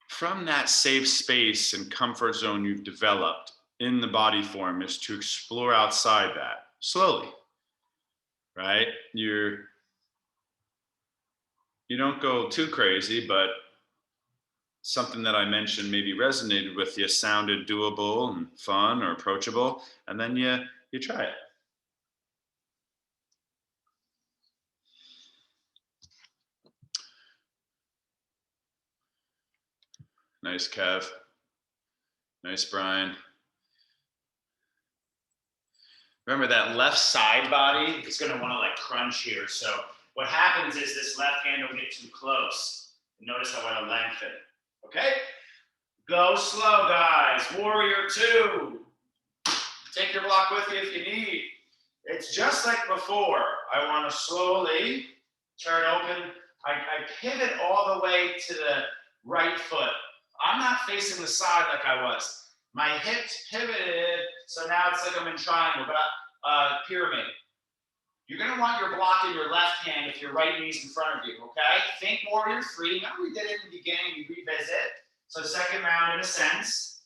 from that safe space and comfort zone you've developed in the body form, is to explore outside that slowly, right? You don't go too crazy, but something that I mentioned maybe resonated with you, sounded doable and fun or approachable, and then you try it. Nice, Kev. Nice, Brian. Remember that left side body is going to want to crunch here. So what happens is this left hand will get too close. Notice how I want to lengthen. Okay? Go slow, guys. Warrior 2. Take your block with you if you need. It's just like before. I want to slowly turn open. I pivot all the way to the right foot. I'm not facing the side like I was. My hips pivoted, so now it's like I'm in triangle, but pyramid. You're going to want your block in your left hand if your right knee's in front of you, okay? Think warrior 3. Remember we did it in the beginning, we revisit. So second round in a sense.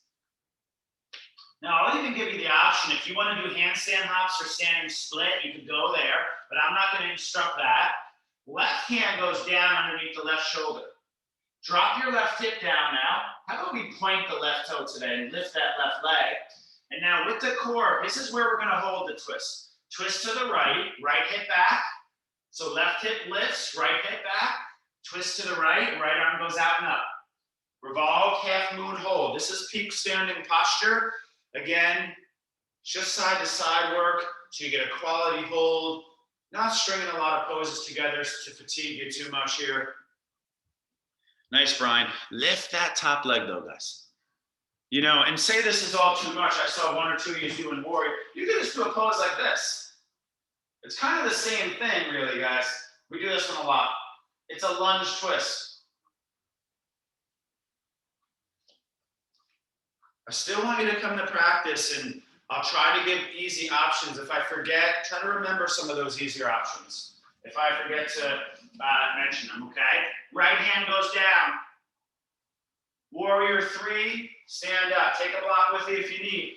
Now I'll even give you the option. If you want to do handstand hops or standing split, you could go there, but I'm not going to instruct that. Left hand goes down underneath the left shoulder. Drop your left hip down now. How about we point the left toe today and lift that left leg? And now with the core, this is where we're going to hold the twist. Twist to the right, right hip back, So left hip lifts, right hip back, twist to the right arm goes out and up. Revolve, half moon hold. This is peak standing posture. Again, just side to side work so you get a quality hold. Not stringing a lot of poses together to fatigue you too much here. Nice, Brian. Lift that top leg though, guys. You know, and say this is all too much. I saw one or two of you doing warrior. You can just do a pose like this. It's kind of the same thing, really, guys. We do this one a lot. It's a lunge twist. I still want you to come to practice, and I'll try to give easy options. If I forget, try to remember some of those easier options. If I forget to mention them, okay? Right hand goes down. Warrior 3, stand up. Take a block with you if you need.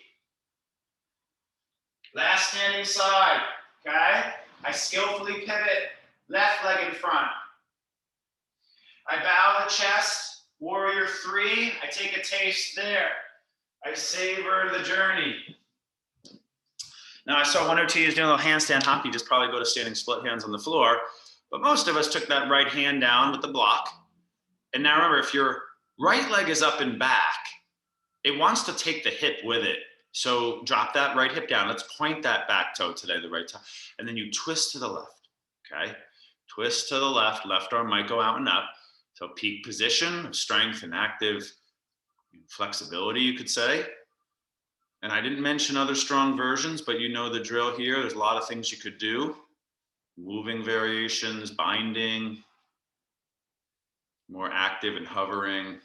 Last standing side, okay? I skillfully pivot, left leg in front. I bow the chest, warrior 3. I take a taste there. I savor the journey. Now, I saw one or two of you doing a little handstand hop. You just probably go to standing split hands on the floor. But most of us took that right hand down with the block. And now remember, if your right leg is up and back, it wants to take the hip with it. So drop that right hip down. Let's point that back toe today, the right toe. And then you twist to the left, okay? Twist to the left arm might go out and up. So peak position of strength and active flexibility, you could say. And I didn't mention other strong versions, but you know the drill here. There's a lot of things you could do. Moving variations, binding, more active and hovering.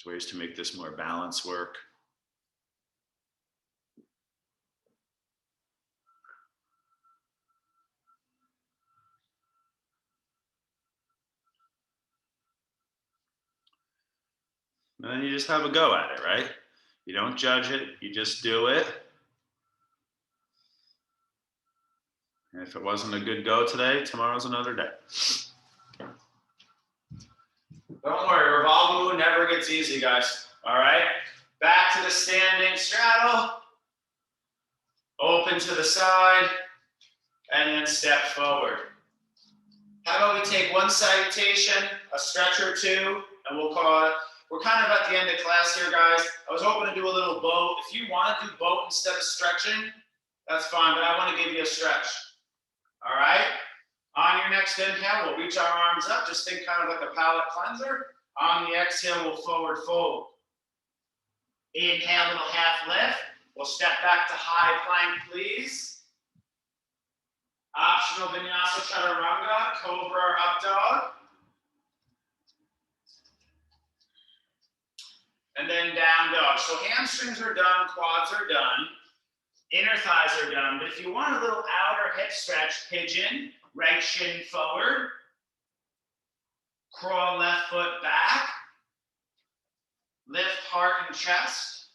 There's ways to make this more balance work. And then you just have a go at it, right? You don't judge it, you just do it. And if it wasn't a good go today, tomorrow's another day. Don't worry, revolve move never gets easy, guys. All right? Back to the standing straddle. Open to the side. And then step forward. How about we take one salutation, a stretch or two, and we'll call it. We're kind of at the end of class here, guys. I was hoping to do a little boat. If you want to do boat instead of stretching, that's fine, but I want to give you a stretch. All right? On your next inhale, we'll reach our arms up. Just think kind of like a palate cleanser. On the exhale, we'll forward fold. Inhale, little half lift. We'll step back to high plank, please. Optional vinyasa chaturanga, cobra or up dog. And then down dog. So hamstrings are done, quads are done, inner thighs are done. But if you want a little outer hip stretch, pigeon, right shin forward, crawl left foot back, lift heart and chest.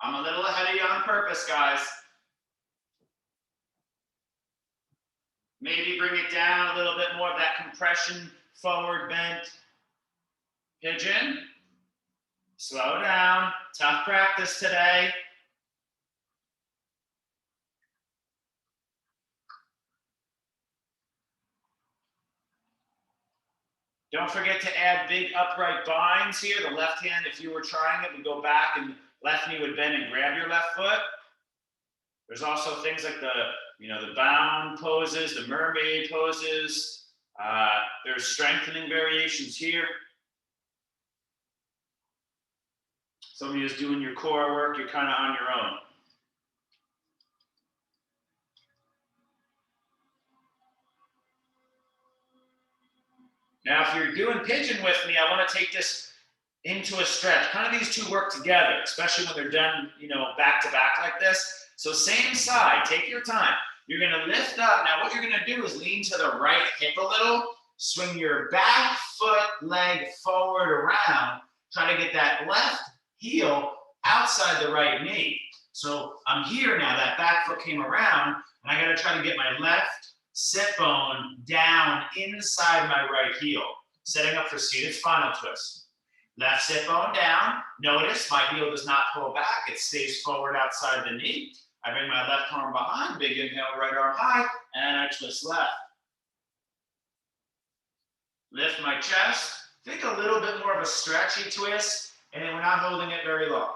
I'm a little ahead of you on purpose, guys. Maybe bring it down a little bit more of that compression, forward bent, pigeon. Slow down, tough practice today. Don't forget to add big upright binds here. The left hand, if you were trying it, would go back and left knee would bend and grab your left foot. There's also things like the bound poses, the mermaid poses. There's strengthening variations here. Some of you is doing your core work, you're kind of on your own. Now, if you're doing pigeon with me, I want to take this into a stretch. Kind of these two work together, especially when they're done, back to back like this. So same side, take your time. You're going to lift up. Now, what you're going to do is lean to the right hip a little, swing your back foot, leg forward around, try to get that left heel outside the right knee. So I'm here now, that back foot came around, and I got to try to get my left sit bone down inside my right heel, setting up for seated spinal twist. Left sit bone down. Notice my heel does not pull back. It stays forward outside the knee. I bring my left arm behind, big inhale, right arm high, and I twist left. Lift my chest. Think a little bit more of a stretchy twist, and then we're not holding it very long.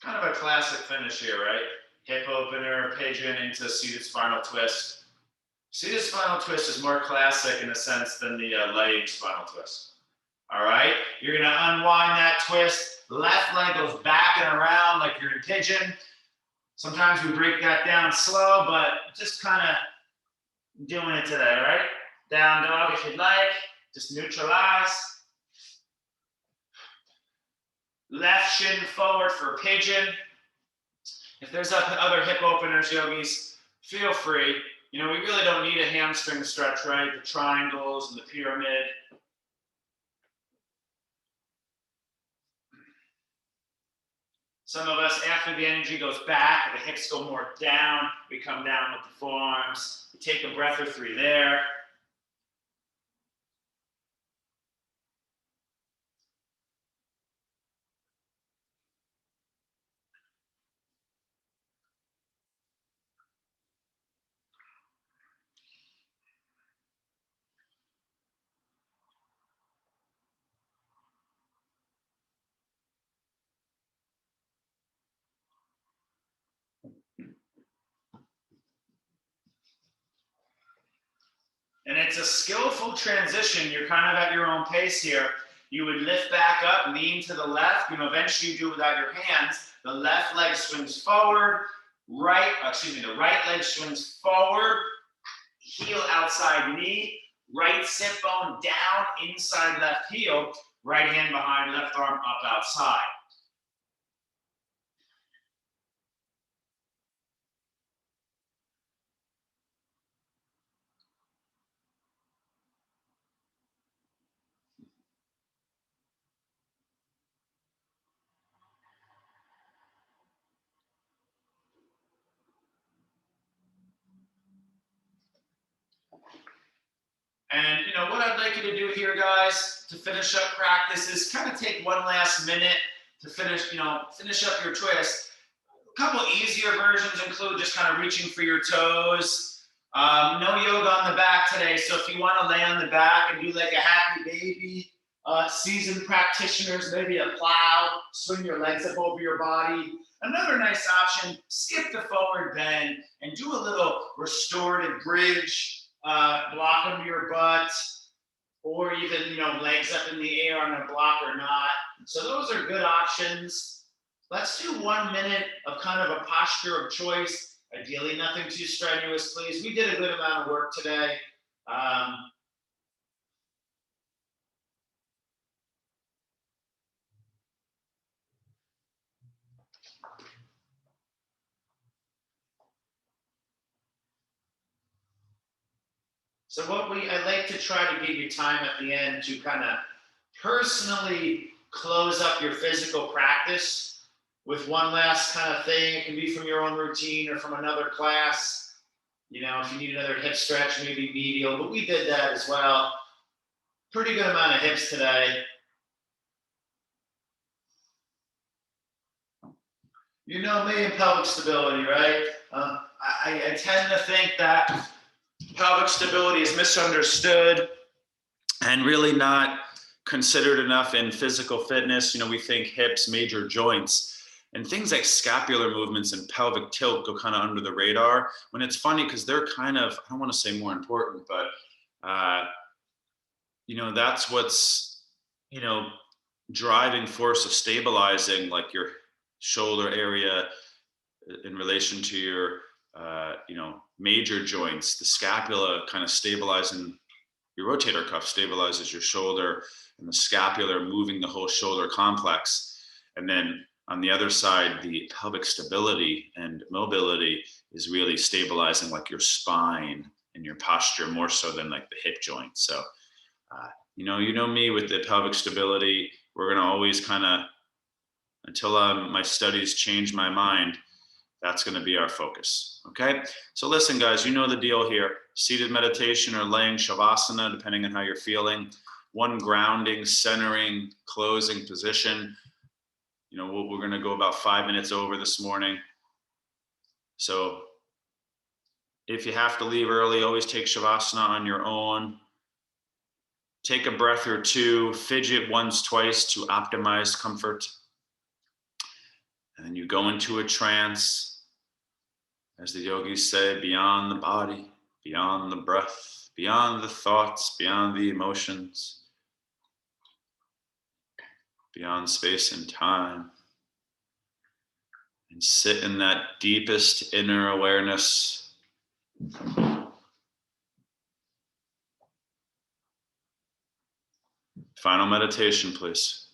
Kind of a classic finish here, right? Hip opener, pigeon into seated spinal twist. Seated spinal twist is more classic in a sense than the leg spinal twist. All right, you're gonna unwind that twist. Left leg goes back and around like you're in pigeon. Sometimes we break that down slow, but just kind of doing it today, right? Down dog if you'd like, just neutralize. Left shin forward for pigeon. If there's other hip openers, yogis, feel free. You know, we really don't need a hamstring stretch, right? The triangles and the pyramid. Some of us, after the energy goes back, the hips go more down, we come down with the forearms. We take a breath or three there. And it's a skillful transition. You're kind of at your own pace here. You would lift back up, lean to the left. You know, eventually you do it without your hands. The left leg swings forward, the right leg swings forward, heel outside knee, right sit bone down, inside left heel, right hand behind, left arm up outside. And you know what I'd like you to do here, guys, to finish up practice is kind of take one last minute to finish up your twist. A couple easier versions include just kind of reaching for your toes. No yoga on the back today, so if you want to lay on the back and do like a happy baby, seasoned practitioners, maybe a plow, swing your legs up over your body. Another nice option, skip the forward bend and do a little restorative bridge. Block under your butt, or even legs up in the air on a block or not. So those are good options. Let's do 1 minute of kind of a posture of choice. Ideally, nothing too strenuous, please. We did a good amount of work today. So I like to try to give you time at the end to kind of personally close up your physical practice with one last kind of thing. It can be from your own routine or from another class. You know, if you need another hip stretch, maybe medial, but we did that as well. Pretty good amount of hips today. You know me and pelvic stability, right? I tend to think that pelvic stability is misunderstood and really not considered enough in physical fitness. You know, we think hips, major joints, and things like scapular movements and pelvic tilt go kind of under the radar. When it's funny because they're kind of, I don't want to say more important, but that's what's, driving force of stabilizing like your shoulder area in relation to your major joints. The scapula kind of stabilizing your rotator cuff stabilizes your shoulder, and the scapular moving the whole shoulder complex. And then on the other side, the pelvic stability and mobility is really stabilizing like your spine and your posture more so than like the hip joint. So, you know me with the pelvic stability, we're going to always kind of, until my studies change my mind, that's going to be our focus. Okay. So listen, guys, you know the deal here. Seated meditation or laying shavasana, depending on how you're feeling. One grounding, centering, closing position. We're going to go about 5 minutes over this morning. So if you have to leave early, always take Shavasana on your own. Take a breath or two, fidget once, twice to optimize comfort. And then you go into a trance, as the yogis say, beyond the body, beyond the breath, beyond the thoughts, beyond the emotions, beyond space and time. And sit in that deepest inner awareness. Final meditation, please.